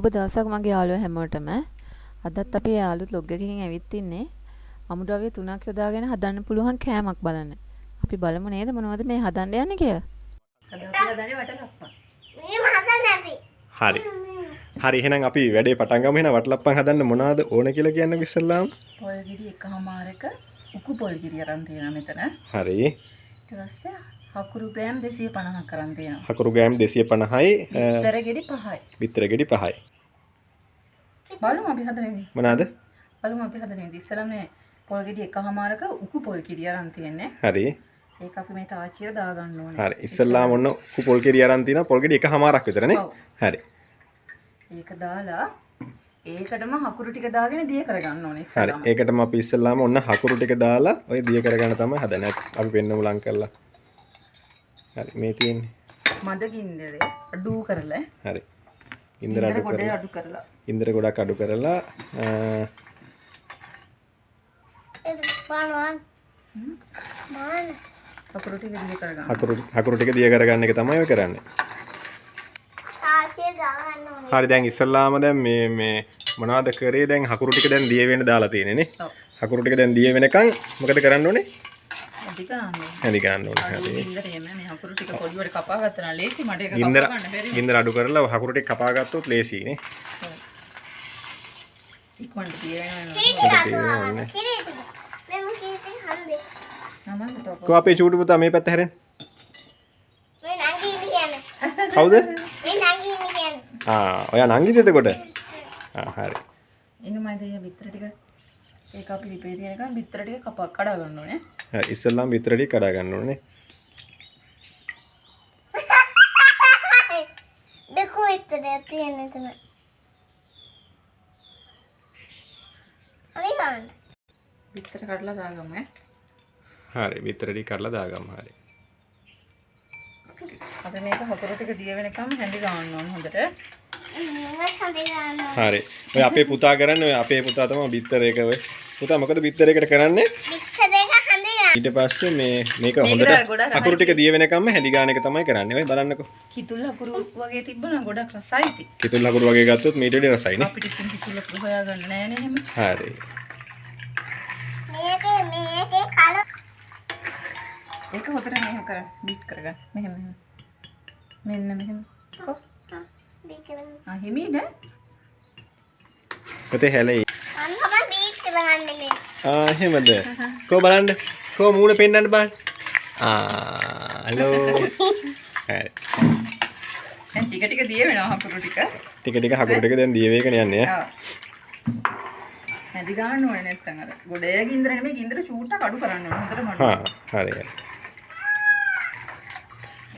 සුබ දවසක් මගේ යාළුවෝ හැමෝටම. අදත් අපි යාළුවොත් ලොග් එකකින් ඇවිත් ඉන්නේ. අමුද්‍රව්‍ය 3ක් යොදාගෙන හදන්න පුළුවන් කෑමක් බලන්න. අපි බලමු නේද මොනවද මේ හදන්න යන්නේ කියලා. අද අපි හදන්නේ වටලප්පන්. මේ හදන්න අපි. හරි. හරි එහෙනම් අපි වැඩේ පටන් ගමු. එහෙනම් වටලප්පන් හදන්න මොනවද ඕන කියලා කියන්න ඉස්සෙල්ලාම. පොල් ගෙඩි එකමාරක උකු පොල් ගෙඩි අරන් තියෙනවා මෙතන. හරි. ඊට පස්සේ හකුරු ග්‍රෑම් 250ක් අරන් තියෙනවා. හකුරු ග්‍රෑම් 250යි. බිත්තර ගෙඩි 5යි. බිත්තර ගෙඩි 5යි. බලමු අපි හදන්නේ. මොනවාද? බලමු අපි හදන්නේ. ඉස්සෙල්ලා මේ පොල් ගෙඩි එකමාරක උකු පොල් ගෙඩි අරන් තියෙන්නේ. හරි. ඒක අපි මේ තාච්චියට දාගන්න ඕනේ. හරි. ඉස්සෙල්ලාම ඔන්න උකු පොල් ගෙඩි අරන් තියෙනවා. පොල් ගෙඩි එකමාරක් විතරනේ. හරි. ඒක දාලා ඒකටම හකුරු ටික දාගෙන දිය කරගන්න ඕනේ හරි. ඉස්සෙල්ලාම. ඒකටම අපි ඉස්සෙල්ලාම ඔන්න හකුරු ටික දාලා ඔය දිය කරගන්න තමයි හදන්නේ. අපි පෙන්නමු ලං කරලා. හරි මේ තියෙන්නේ. මද ගින්දරේ අඩු කරලා. හරි. ගින්දර අඩු කරලා. ගින්දර ගොඩක් අඩු කරලා හකුරු ටික දිය කරගන්න. හකුරු ටික දිය කරගන්න එක තමයි ඔය කරන්නේ. තාච්චිය දාගන්න ඕනේ. හරි දැන් ඉස්සල්ලාම දැන් මේ මොනවද කරේ දැන් හකුරු ටික දැන් දිය වෙන්න දාලා තියෙන්නේ නේ. ඔව්. හකුරු ටික දැන් දිය වෙනකන් මොකද කරන්න ඕනේ? අධි ගන්න. හැදි ගන්න ඕනේ. හරි. ගින්දරේ මේ හකුරු ටික පොඩිවට කපා ගත්තා නම් ලේසි මට ඒක ගින්දර කපා ගන්න බැරි. ගින්දර අඩු කරලා හකුරු ටික කපා ගත්තොත් ලේසි නේ. ඉක්මනට දිය වෙනවා. ඕනේ. කිරිටි. මෙමු කිරිටි හන්දේ. නමන්න තෝ. කො අපේ චූටි පුතා මේ පැත්ත හැරෙන්න. මේ නංගි ඉන්නේ කියන්නේ. කවුද? මේ නංගි ඉන්නේ කියන්නේ. ඔයා නංගිද එතකොට? හරි. එන්නමයි දෙය බිත්තර ටික ඒක අපි ලිපේ තියෙනකන් බිත්තර ටික කඩා ගන්න ඕනේ. හරි ඉස්සල්ලාම බිත්තර ටික කඩා ගන්න ඕනේ. දෙකෝ විතරේ තියෙන එතන. හරි ගන්න. බිත්තර කඩලා දාගමු ඈ. හරි බිත්තර ටික කඩලා දාගමු. හරි. අපි මේක හතර ටික දිය වෙනකම් හැඳි ගන්න ඕන හොඳට. හරි. ඔය අපේ පුතා කරන්නේ ඔය අපේ පුතා තමයි බිත්තර එක ඔය. පුතා මොකද බිත්තර එකට කරන්නේ? බිත්තර එක හඳේ. ඊට පස්සේ මේක හොඳට අකුරු ටික දිය වෙනකම්ම හැදි ගන්න එක තමයි කරන්නේ. ඔය බලන්නකෝ. කිතුල් අකුරු වගේ තිබ්බනම් ගොඩක් රසයි ඉතින්. කිතුල් අකුරු වගේ ගත්තොත් මීට වඩා රසයි නේ. අපිට ඉතින් කිතුල් අකුරු හොයාගන්න නෑ නේ එහෙම. හරි. මේකේ කල ඒක හොතර මෙහෙම කරන්න. බීට් කරගන්න. මෙහෙම. මෙන්න මෙහෙම. කො. හිමීද? පුතේ හැලෙයි. මම තමයි බීට් කරගන්නේ මේ. එහෙමද? කො බලන්න. කො මූණ පෙන්නන්න බලන්න. හලෝ. හරි. දැන් ටික දිය වෙනවා හකුරු ටික. ටික හකුරු ටික දැන් දිය වේගන යන්නේ ඈ. ඔව්. හැදි ගන්න ඕනේ නැත්තම් අර. ගොඩේ ගින්දර නෙමෙයි ගින්දර ෂූට්ටක් අඩු කරන්න ඕනේ. හොඳට මඩ. හරි.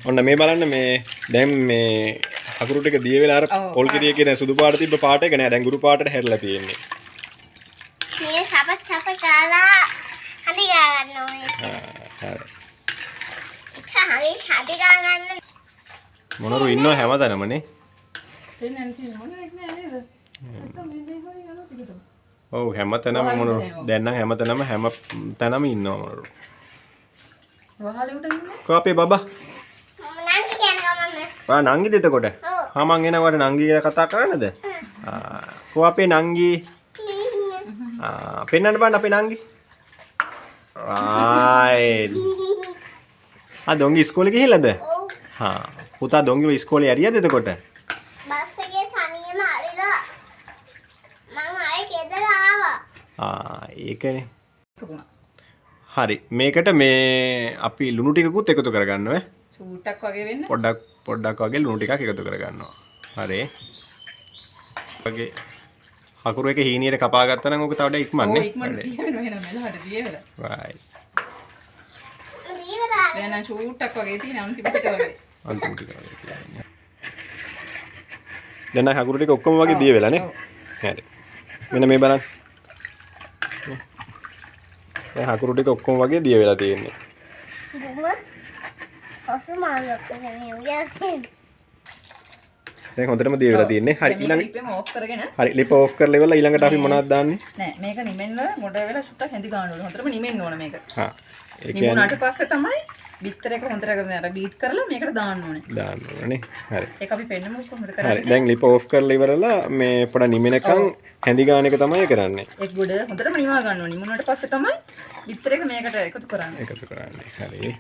ඔන්න මේ බලන්න මේ දැන් මේ හකුරු ටික දිය වෙලා අර පොල් ගෙඩිය කියන සුදු පාට තිබ්බ පාට එක නෑ දැන් ගුරු පාටට හැරිලා තියෙන්නේ. මේ සප කාලා හඳි ගන්න ඕනේ. හරි. හරි හඳි ගන්න. මොනරු ඉන්නව හැමතැනම නේ. දෙන්නන් තියෙන මොනවක් නෑ නේද? ඔව් හැමතැනම මොනරු දැන් නම් හැමතැනම තැනම ඉන්නව මොනරු. වහලේ උඩ ඉන්නේ. කො අපේ බබා නංගි කියනවා මම. ඔයා නංගිද එතකොට? මං එනකොට නංගි කියලා කතා කරන්නද? කො අපේ නංගි? පෙන්නන්න බලන්න අපේ නංගි. දොංගි ඉස්කෝලේ ගිහිල්ලාද? පුතා දොංගිව ඉස්කෝලේ ඇරියද එතකොට? බස් එකේ තනියම අරිලා මම ආයේ ගෙදර ආවා. ඒකනේ. හරි මේකට මේ අපි ලුණු ටිකකුත් එකතු කරගන්නවා ඈ. ෂූට්ටක් වගේ වෙන්න. පොඩ්ඩක් වගේ ලුණු ටිකක් එකතු කරගන්නවා. හරි. වගේ හකුරු එක හීනියට කපා ගත්තා නම් ඕක තව ඩේ ඉක්මන්නේ. ඉක්මනට දිය වෙනවා එහෙනම් මෙලහට දිය වෙලා. right. දැන් නම් ෂූට්ටක් වගේ තියෙන අන්තිම ටික වගේ. අන්තිම ටික වගේ තියෙනවා. දැන් නම් හකුරු ටික ඔක්කොම වගේ දිය වෙලා නේ. හරි. මෙන්න මේ බලන්න. දැන් හකුරු ටික ඔක්කොම වගේ දිය වෙලා තියෙන්නේ. දැන් හොඳටම දිය වෙලා තියෙන්නේ. හරි ඊළඟ ලිපෙම ඕෆ් කරගෙන. හරි ලිප ඕෆ් කරලා ඉවරලා ඊළඟට අපි මොනවද දාන්නේ? නෑ මේක නිමෙන්න මොඩ වෙලා සුට්ටක් හැඳි ගන්න ඕනේ. හොඳටම නිමෙන්න ඕනේ මේක. ඒ නිමුණාට පස්සේ තමයි බිත්තර එක හොඳට අර බීට් කරලා මේකට දාන්න ඕනේ. දාන්න ඕනේ. හරි. ඒක අපි පෙන්නමු කොහොමද හරි. කරන්නේ. දැන් ලිප ඕෆ් කරලා ඉවරලා මේ පොඩ නිමිනකම් හැඳි ගන්න එක තමයි කරන්නේ. ඒක ගොඩ හොඳටම නිවා ගන්න ඕනේ. නිමුණාට පස්සේ තමයි බිත්තර එක මේකට එකතු කරන්නේ. එකතු කරන්නේ. හරි.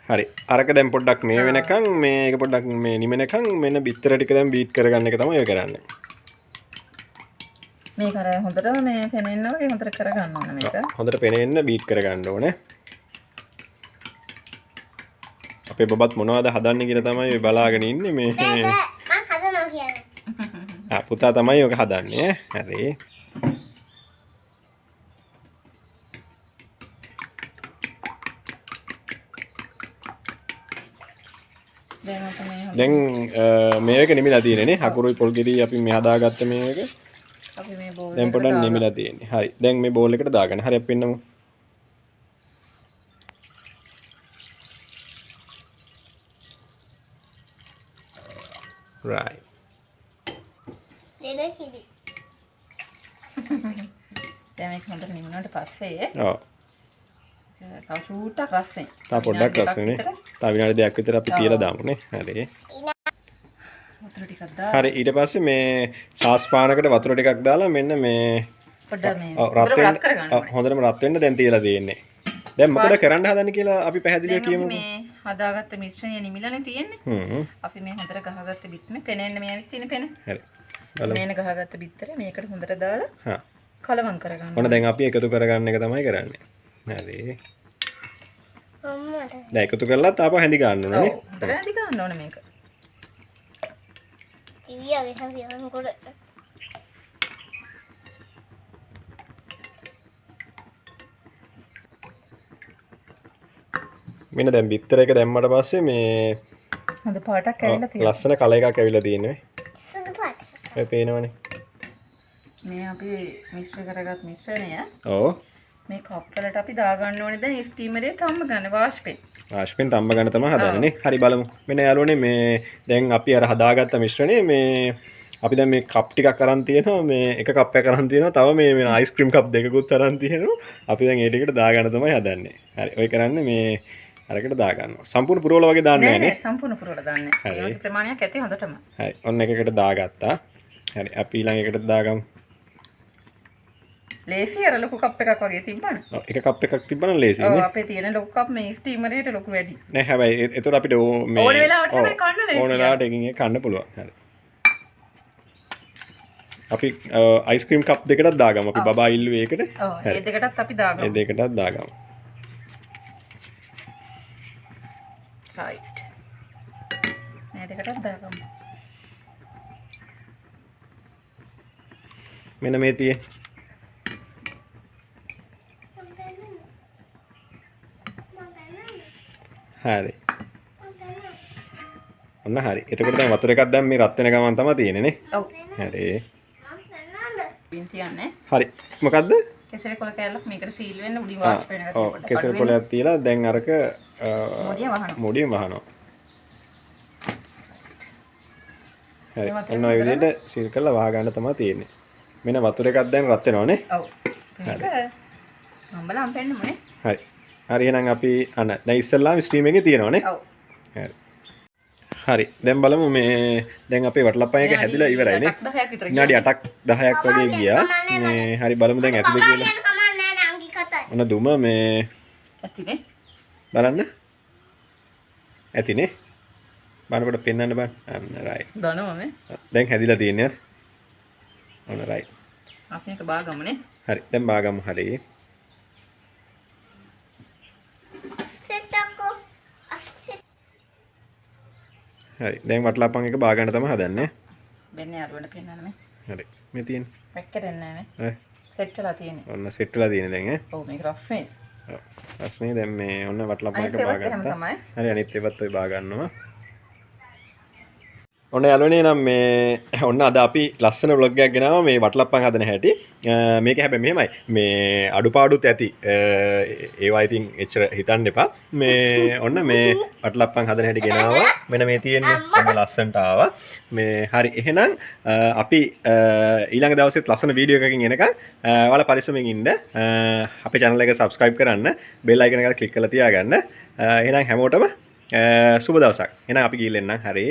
හරි. අරක දැන් පොඩ්ඩක් මේ වෙනකම් මේක පොඩ්ඩක් මේ නිමෙනකම් මෙන්න බිත්තර ටික දැන් බීට් කරගන්න එක තමයි ඔය කරන්නේ. මේක අර හොඳටම මේ පෙනෙන්න වගේ හොඳට කරගන්න ඕනේ මේක. හොඳට පෙනෙන්න බීට් කරගන්න ඕනේ. අපේ බබත් මොනවද හදන්නේ කියලා තමයි ඔය බලාගෙන ඉන්නේ මේ. මම හදනවා කියන්නේ. පුතා තමයි ඔක හදන්නේ. හරි. දැන් මේක නිමිලා තියෙන්නේ නේ. හකුරුයි පොල් ගෙඩි අපි මේ හදාගත්ත මේක. අපි මේ බෝල් දැන් පොඩ්ඩක් නිමිලා තියෙන්නේ. හරි. දැන් මේ බෝල් එකට දාගන්න. හරි අපි පෙන්නමු. right. දෙල කිරි. දැන් මේක හොඳට නිමුණාට පස්සේ ඔව්. තව චූට්ටක් රස්නේ. තා පොඩ්ඩක් රස්නේ. තා විනාඩි දෙකක් විතර අපි තියලා දාමු නේ. හරි. වතුර ටිකක් දාලා. හරි ඊට පස්සේ මේ සාස් පානකට වතුර ටිකක් දාලා මෙන්න මේ පොඩ්ඩක් මේ රත් වෙන්න හොඳටම රත් වෙන්න දැන් තියලා තියෙන්නේ. දැන් මොකද කරන්න හදන්නේ කියලා අපි පැහැදිලිව කියමු. මේ හදාගත්ත මිශ්‍රණය නිමිලානේ තියෙන්නේ. අපි මේ හොඳට ගහගත්ත බිත්නේ පෙනෙන්න මේ ඇවිත් තියෙන පෙන. හරි. මේන ගහගත්ත බිත්තර මේකට හොඳට දාලා කලවම් කරගන්න. ඔන්න දැන් අපි එකතු කරගන්න එක තමයි කරන්නේ. හරි. අම්මට. දැන් එකතු කරලා තාප හැඳි ගන්න ඕනේ නේ. හොඳට හැඳි ගන්න ඕනේ මේක. ඉවියගේ හැදියම කොට. මෙන්න දැන් බිත්තර එක දැම්මට පස්සේ මේ හොඳ පාටක් ඇවිල්ලා තියෙනවා. ලස්සන කල එකක් ඇවිල්ලා තියෙනවා. සුදු පාට. ඔය පේනවනේ. මේ අපි මිශ්‍ර කරගත් මිශ්‍රණය ඔව්. මේ කප් වලට අපි දාගන්න ඕනේ දැන් ස්ටීමරේ තම්බ ගන්න වාෂ්පෙන්. වාෂ්පෙන් තම්බ ගන්න තමයි හදන්නේ නේ. හරි බලමු. මෙන්න යාළුවනේ මේ දැන් අපි අර හදාගත්ත මිශ්‍රණය මේ අපි දැන් මේ කප් ටිකක් අරන් තියෙනවා මේ එක කප් එකක් අරන් තියෙනවා තව මේ අයිස්ක්‍රීම් කප් දෙකකුත් අරන් තියෙනවා අපි දැන් ඒ ටිකට දාගන්න තමයි හදන්නේ. හරි. ඔය කරන්නේ මේ අරකට දාගන්නවා. සම්පූර්ණ පුරවල වගේ දාන්නේ නැහැ නේ. නෑ සම්පූර්ණ පුරවල දාන්නේ. ඒකට ප්‍රමාණයක් ඇති හොඳටම. හරි. ඔන්න එකකට දාගත්තා. හරි. අපි ඊළඟ එකට දාගමු. ලේසි අර ලොකු කප් එකක් වගේ තිබ්බනේ. ඔව් එක කප් එකක් තිබ්බනම් ලේසි නේ. ඔව් අපේ තියෙන ලොකු කප් මේ ස්ටීමරේට ලොකු වැඩි. නෑ හැබැයි ඒතකොට අපිට මේ ඕන වෙලාවට හැබැයි කන්න ලේසියි. ඕන වෙලාවට එකකින් එක කන්න පුළුවන්. හරි. අපි අයිස්ක්‍රීම් කප් දෙකටත් දාගමු. අපි බබා ඉල්ලුවේ ඒකට. ඔව් ඒ දෙකටත් අපි දාගමු. ඒ දෙකටත් දාගමු. right. මේ දෙකටත් දාගමු. මෙන්න මේ තියේ. හරි. ඔන්න හරි. එතකොට දැන් වතුර එකක් දැන් මේ රත් වෙන ගමන් තමයි තියෙන්නේ නේ. ඔව්. හරි. පින් තියන්නේ. හරි. මොකද්ද? කෙසෙල් කොළ කෑල්ලක් මේකට සීල් වෙන්න උඩින් වාෂ්ප වෙන ඔව් කෙසෙල් කොළයක් තියලා දැන් අරක මුඩිය වහනවා. හරි. ඔන්න ඔය විදිහට සීල් කරලා වහ ගන්න තමයි තියෙන්නේ. මෙන්න වතුර එකක් දැන් රත් වෙනවා නේ. ඔව්. මේක මම බලන්න පෙන්නමු නේ. හරි. හරි එහෙනම් අපි අන්න දැන් ඉස්සෙල්ලාම ස්ට්‍රීම් එකේ තියෙනවා නේ. ඔව්. හරි. හරි. දැන් බලමු මේ දැන් අපේ වටලප්පන් එක හැදිලා ඉවරයි නේ. විනාඩි 8ක් 10ක් වගේ ගියා. මේ හරි බලමු දැන් ඇතිද කියලා. කමන්නේ නැහැ අංගි කතයි. ඔන්න දුම මේ ඇතිනේ. බලන්න. ඇතිනේ. බලනකොට පෙන්වන්න බෑ. අන්න රයිට්. දනවා මේ. දැන් හැදිලා තියෙන්නේ. ඔන්න රයිට්. අපි එක බාගමු නේ. හරි. දැන් බාගමු හරි. හරි. දැන් වටලප්පන් එක බා ගන්න තමයි හදන්නේ. බෙන්නේ අරවන්න පෙන්නන්න මේ. හරි. මේ තියෙන්නේ. පැක් කරන්නේ නැහැ නේ. සෙට් වෙලා තියෙන්නේ. ඔන්න සෙට් වෙලා තියෙන්නේ දැන් ඈ. ඔව් මේක රෆ් වෙන්නේ. ඔව්. රස්නේ දැන් මේ ඔන්න වටලප්පන් එක බා ගත්තා. හරි අනිත් ඒවත් ඔය බා ගන්නවා. ඔන්න යාළුවනේ නම් මේ ඔන්න අද අපි ලස්සන vlog එකක් ගෙනාවා මේ වටලප්පන් හදන හැටි. මේක හැබැයි මෙහෙමයි. මේ අඩුපාඩුත් ඇති. ඒවා ඉතින් එච්චර හිතන්න එපා. මේ ඔන්න මේ වටලප්පන් හදන හැටි ගෙනාවා. මෙන්න මේ තියෙන්නේ. ඔන්න ලස්සනට ආවා. මේ හරි එහෙනම් අපි ඊළඟ දවසෙත් ලස්සන වීඩියෝ එකකින් එනකන් ඔයාලා පරිස්සමෙන් ඉන්න. අපේ channel එක subscribe කරන්න. bell icon එක click කරලා තියාගන්න. එහෙනම් හැමෝටම සුබ දවසක්. එහෙනම් අපි ගිහින් එන්නම්. හරි.